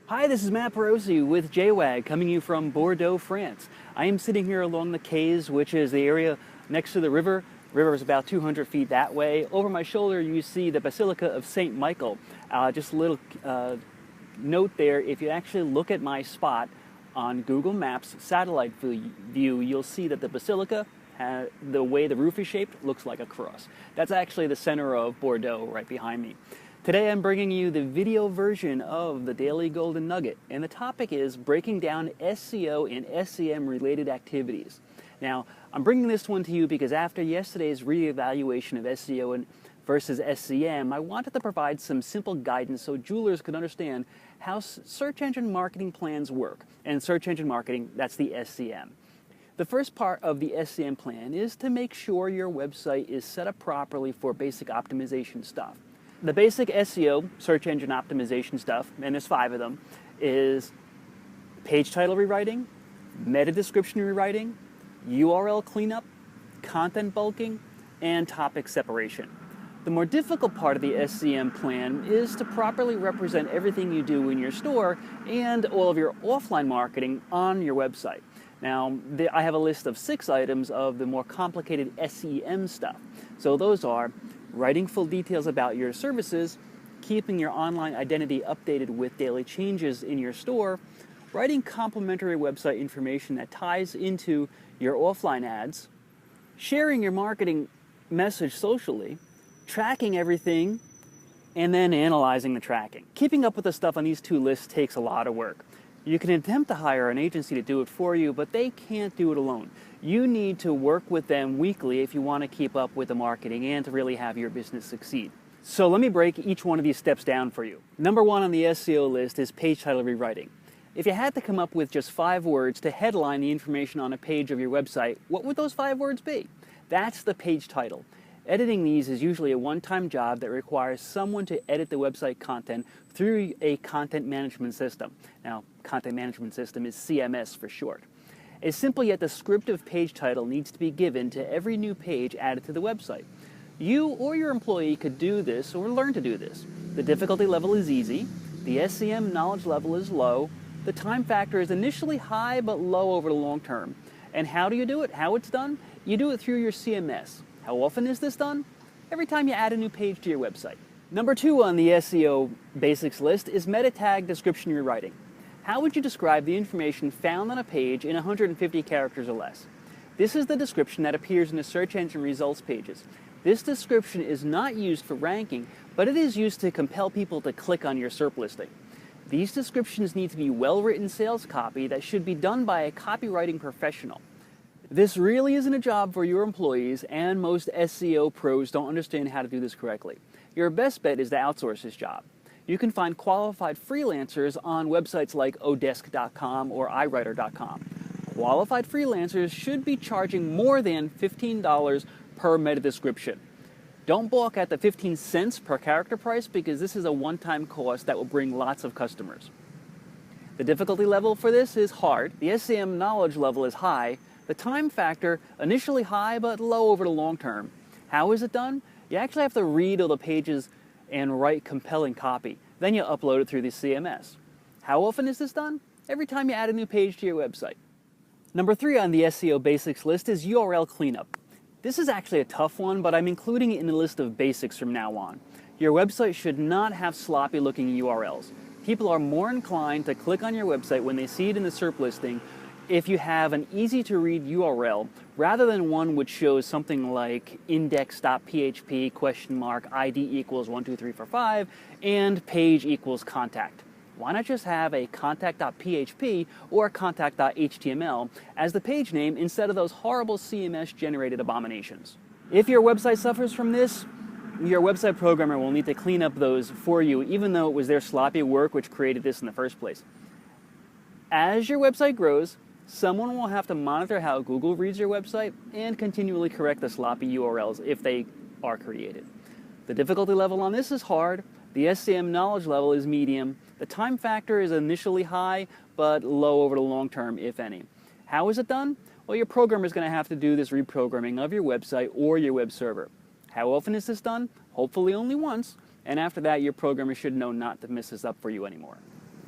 Hi, this is Matt Perosi with jWAG coming to you from Bordeaux, France. I am sitting here along the quays, which is the area next to the river. The river is about 200 feet that way. Over my shoulder you see the Basilica of St. Michael. Just a little note there, if you actually look at my spot on Google Maps satellite view, you'll see that the Basilica, the way the roof is shaped, looks like a cross. That's actually the center of Bordeaux right behind me. Today I'm bringing you the video version of the Daily Golden Nugget, and the topic is breaking down SEO and SEM related activities. Now, I'm bringing this one to you because after yesterday's reevaluation of SEO versus SEM, I wanted to provide some simple guidance so jewelers could understand how search engine marketing plans work. And search engine marketing, that's the SEM. The first part of the SEM plan is to make sure your website is set up properly for basic optimization stuff. The basic SEO, search engine optimization stuff, and there's 5 of them, is page title rewriting, meta description rewriting, URL cleanup, content bulking, and topic separation. The more difficult part of the SEM plan is to properly represent everything you do in your store and all of your offline marketing on your website. Now, I have a list of 6 items of the more complicated SEM stuff. So those are writing full details about your services, keeping your online identity updated with daily changes in your store, writing complimentary website information that ties into your offline ads, sharing your marketing message socially, tracking everything, and then analyzing the tracking. Keeping up with the stuff on these 2 lists takes a lot of work. You can attempt to hire an agency to do it for you, but they can't do it alone. You need to work with them weekly if you want to keep up with the marketing and to really have your business succeed. So let me break each one of these steps down for you. Number 1 on the SEO list is page title rewriting. If you had to come up with just 5 words to headline the information on a page of your website, what would those 5 words be? That's the page title. Editing these is usually a one-time job that requires someone to edit the website content through a content management system. Now, content management system is CMS for short. A simple yet descriptive page title needs to be given to every new page added to the website. You or your employee could do this or learn to do this. The difficulty level is easy, the SEM knowledge level is low, the time factor is initially high but low over the long term. And how do you do it? How it's done? You do it through your CMS. How often is this done? Every time you add a new page to your website. Number 2 on the SEO basics list is meta tag description rewriting. How would you describe the information found on a page in 150 characters or less? This is the description that appears in the search engine results pages. This description is not used for ranking, but it is used to compel people to click on your SERP listing. These descriptions need to be well-written sales copy that should be done by a copywriting professional. This really isn't a job for your employees, and most SEO pros don't understand how to do this correctly. Your best bet is to outsource this job. You can find qualified freelancers on websites like odesk.com or iWriter.com. Qualified freelancers should be charging more than $15 per meta description. Don't balk at the 15 cents per character price because this is a one-time cost that will bring lots of customers. The difficulty level for this is hard. The SEM knowledge level is high. The time factor, initially high but low over the long term. How is it done? You actually have to read all the pages and write compelling copy. Then you upload it through the CMS. How often is this done? Every time you add a new page to your website. Number 3 on the SEO basics list is URL cleanup. This is actually a tough one, but I'm including it in the list of basics from now on. Your website should not have sloppy looking URLs. People are more inclined to click on your website when they see it in the SERP listing if you have an easy-to-read URL rather than one which shows something like index.php ID equals 12345 and page equals contact. Why not just have a contact.php or contact.html as the page name instead of those horrible CMS-generated abominations? If your website suffers from this, your website programmer will need to clean up those for you, even though it was their sloppy work which created this in the first place. As your website grows, someone will have to monitor how Google reads your website and continually correct the sloppy URLs if they are created. The difficulty level on this is hard. The SEM knowledge level is medium. The time factor is initially high, but low over the long term, if any. How is it done? Well, your programmer is going to have to do this reprogramming of your website or your web server. How often is this done? Hopefully only once, and after that your programmer should know not to mess this up for you anymore.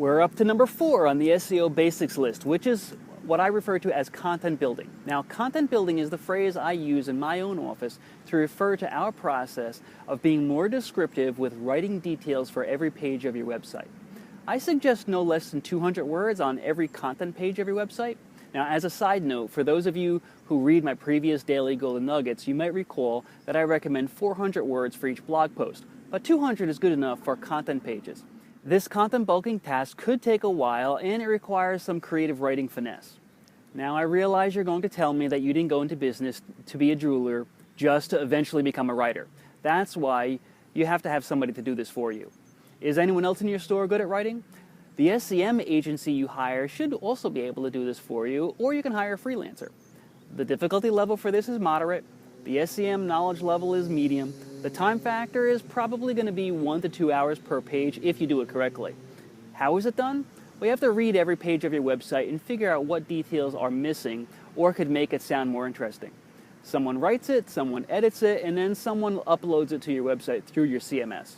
We're up to number 4 on the SEO basics list, which is what I refer to as content building. Now, content building is the phrase I use in my own office to refer to our process of being more descriptive with writing details for every page of your website. I suggest no less than 200 words on every content page of your website. Now, as a side note, for those of you who read my previous Daily Golden Nuggets, you might recall that I recommend 400 words for each blog post, but 200 is good enough for content pages. This content bulking task could take a while, and it requires some creative writing finesse. Now, I realize you're going to tell me that you didn't go into business to be a jeweler just to eventually become a writer. That's why you have to have somebody to do this for you. Is anyone else in your store good at writing? The SEM agency you hire should also be able to do this for you, or you can hire a freelancer. The difficulty level for this is moderate. The SEM knowledge level is medium. The time factor is probably going to be 1 to 2 hours per page if you do it correctly. How is it done? Well, you have to read every page of your website and figure out what details are missing or could make it sound more interesting. Someone writes it, someone edits it, and then someone uploads it to your website through your CMS.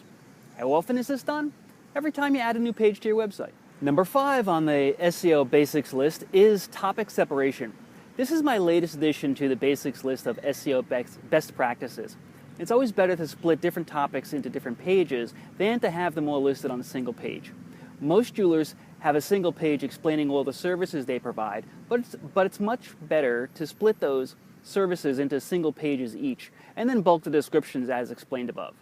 How often is this done? Every time you add a new page to your website. Number 5 on the SEO basics list is topic separation. This is my latest addition to the basics list of SEO best practices. It's always better to split different topics into different pages than to have them all listed on a single page. Most jewelers have a single page explaining all the services they provide, but it's much better to split those services into single pages each, and then bulk the descriptions as explained above.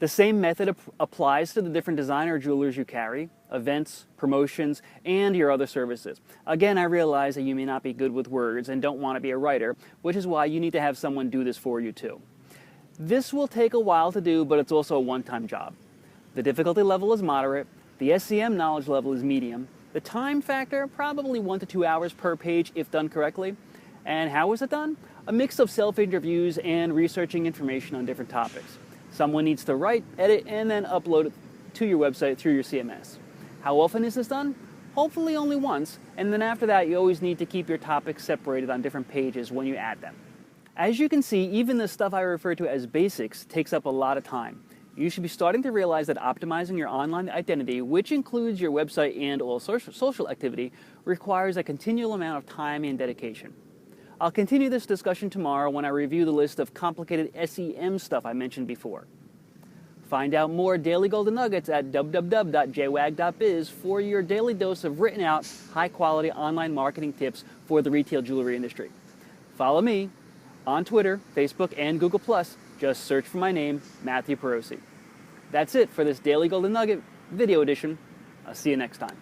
The same method applies to the different designer jewelers you carry, events, promotions, and your other services. Again, I realize that you may not be good with words and don't want to be a writer, which is why you need to have someone do this for you too. This will take a while to do, but it's also a one-time job. The difficulty level is moderate, the SEM knowledge level is medium, the time factor probably 1 to 2 hours per page if done correctly. And how is it done? A mix of self-interviews and researching information on different topics. Someone needs to write, edit, and then upload it to your website through your CMS. How often is this done? Hopefully only once, and then after that you always need to keep your topics separated on different pages when you add them. As you can see, even the stuff I refer to as basics takes up a lot of time. You should be starting to realize that optimizing your online identity, which includes your website and all social activity, requires a continual amount of time and dedication. I'll continue this discussion tomorrow when I review the list of complicated SEM stuff I mentioned before. Find out more Daily Golden Nuggets at www.jwag.biz for your daily dose of written out, high-quality online marketing tips for the retail jewelry industry. Follow me on Twitter, Facebook, and Google+. Just search for my name, Matthew Perosi. That's it for this Daily Golden Nugget video edition. I'll see you next time.